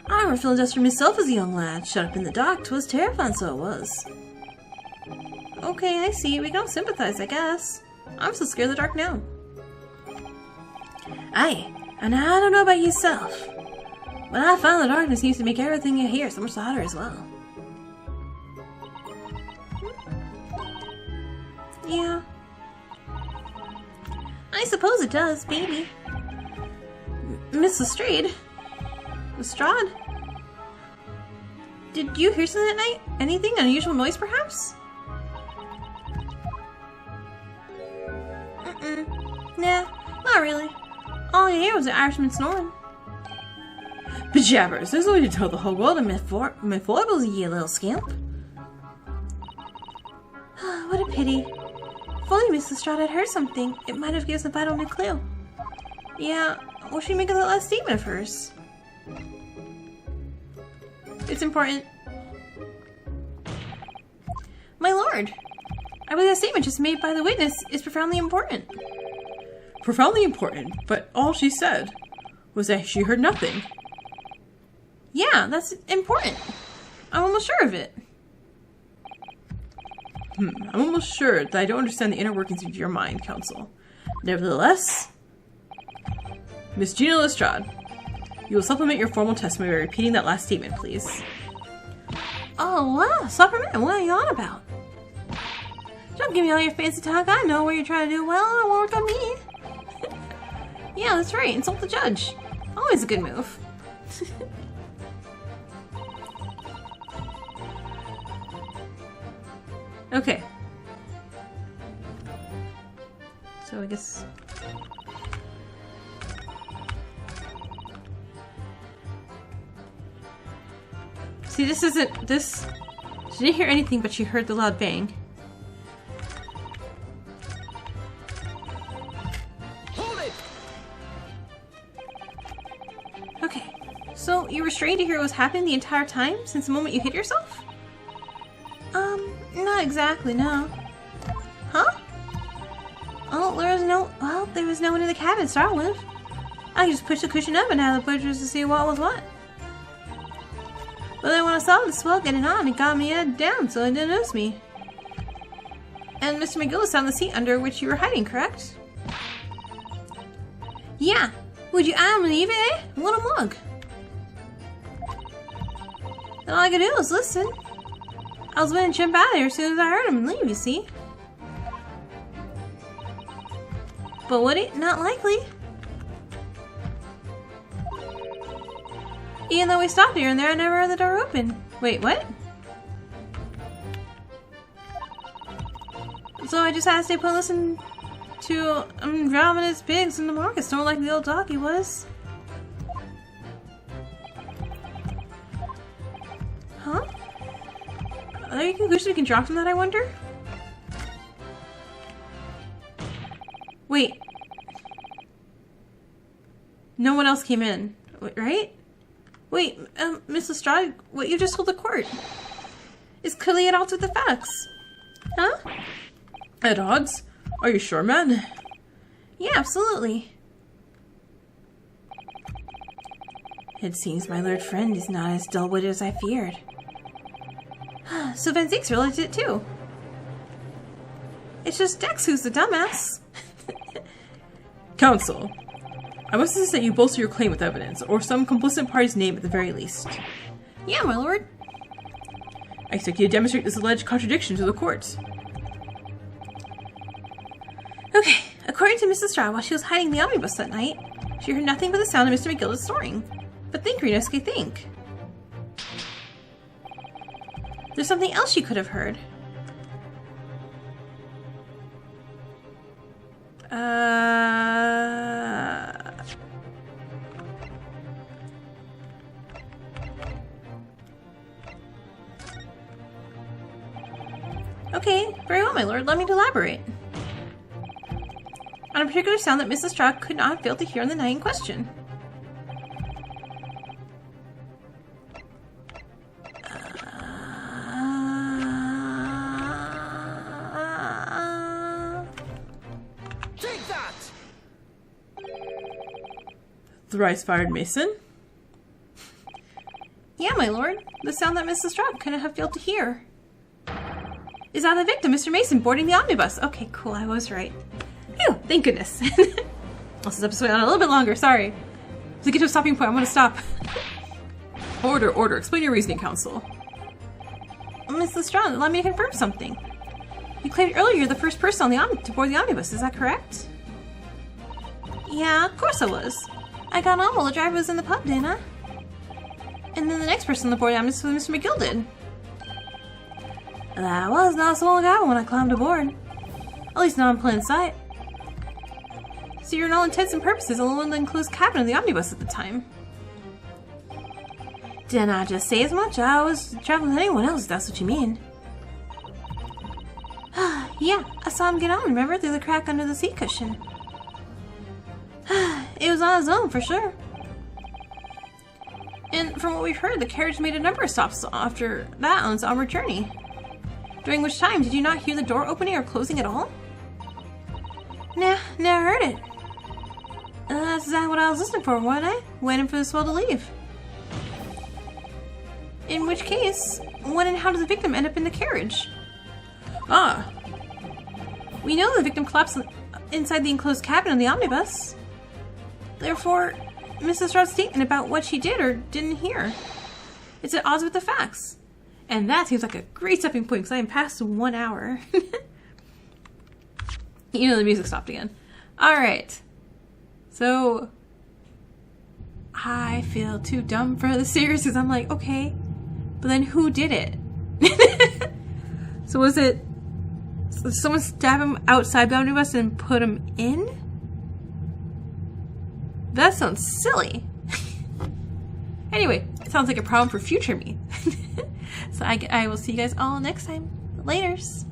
I remember feeling just for myself as a young lad, shut up in the dark. 'Twas terrifying, so it was. Okay, I see. We can all sympathize, I guess. I'm so scared of the dark now. Aye, and I don't know about yourself, but I find the darkness seems to make everything you hear so much louder as well. Yeah. I suppose it does, maybe. Miss Lestrade? Lestrade? Did you hear something that night? Anything? Unusual noise, perhaps? Nah, not really. All you hear was the Irishman snoring. Bejabbers, there's no way to tell the whole world of my foibles, you little scamp. What a pity. If only Miss Lestrade had heard something, it might have given us a vital new clue. Yeah, what should we make of that last statement of hers? It's important. My lord, I believe that statement just made by the witness is profoundly important. Profoundly important, but all she said was that she heard nothing. Yeah, that's important. I'm almost sure of it. I'm almost sure that I don't understand the inner workings of your mind, counsel. Nevertheless, Miss Gina Lestrade, you will supplement your formal testimony by repeating that last statement, please. Oh, wow, supplement? What are you on about? Don't give me all your fancy talk. I know what you're trying to do. Well, it won't work on me. Yeah, that's right. Insult the judge. Always a good move. Okay. So I guess... See, this isn't... This She didn't hear anything, but she heard the loud bang. Hold it! Okay, so you were restrained to hear what was happening the entire time since the moment you hit yourself? Not exactly, no. Huh? Oh, there was no one in the cabin to start with. I just pushed the cushion up and had the pleasure to see what was what. But then when I saw the swell getting on, it got me head down, so it didn't notice me. And Mr. McGilded sat on the seat under which you were hiding, correct? Yeah. Would you believe it, eh? What a mug. Then all I could do was listen. I was going to jump out of there as soon as I heard him and leave, you see. But would it? Not likely. Even though we stopped here and there, I never heard the door open. Wait, what? So I just had to stay put and listen to driving his pigs in the market store like the old dog he was. Huh? Are there any conclusions we can draw from that, I wonder? Wait. No one else came in, right? Wait, Miss Lestrade, what you just told the court is clearly at odds with the facts. Huh? At odds? Are you sure, man? Yeah, absolutely. It seems my lured friend is not as dull-witted as I feared. So Van Ziek's realized it too. It's just Dex who's the dumbass. Counsel, I must insist that you bolster your claim with evidence, or some complicit party's name at the very least. Yeah, my lord. I expect you to demonstrate this alleged contradiction to the court. Okay, according to Mrs. Straw, while she was hiding in the omnibus that night, she heard nothing but the sound of Mr. McGilded snoring. But think, Renosuke, think. There's something else she could have heard. Okay, very well, my lord. Let me elaborate. On a particular sound that Mrs. Straw could not have failed to hear on the night in question. Take that! Thrice-fired mason? Yeah, my lord. The sound that Mrs. Straw couldn't have failed to hear. Is that the victim, Mr. Mason, boarding the omnibus? Okay, cool. I was right. Phew, thank goodness. This episode went on a little bit longer. Sorry. To get to a stopping point, I'm going to stop. Order. Explain your reasoning, counsel. Miss Lestrade, allow me to confirm something. You claimed earlier you're the first person on to board the omnibus. Is that correct? Yeah, of course I was. I got on while the driver was in the pub, didn't I? And then the next person on the board the omnibus was Mr. McGilded. That was not so long ago when I climbed aboard. At least not in plain sight. So you're in all intents and purposes alone in the enclosed cabin of the omnibus at the time. Didn't I just say as much? I was traveling with anyone else, if that's what you mean. Yeah, I saw him get on, remember? Through the crack under the seat cushion. It was on his own, for sure. And from what we've heard, the carriage made a number of stops after that on its onward journey. During which time, did you not hear the door opening or closing at all? Nah, never heard it. That's exactly what I was listening for, wasn't I? Waiting for the swell to leave. In which case, when and how did the victim end up in the carriage? Ah, We know the victim collapsed inside the enclosed cabin of the omnibus. Therefore, Mrs. Strahd's statement about what she did or didn't hear, it's at odds with the facts. And that seems like a great stepping point because I am past 1 hour. You know, the music stopped again. Alright. So, I feel too dumb for the series because I'm like, okay, but then who did it? So was it someone stab him outside the omnibus and put him in? That sounds silly. Anyway, it sounds like a problem for future me. So I will see you guys all next time. Laters.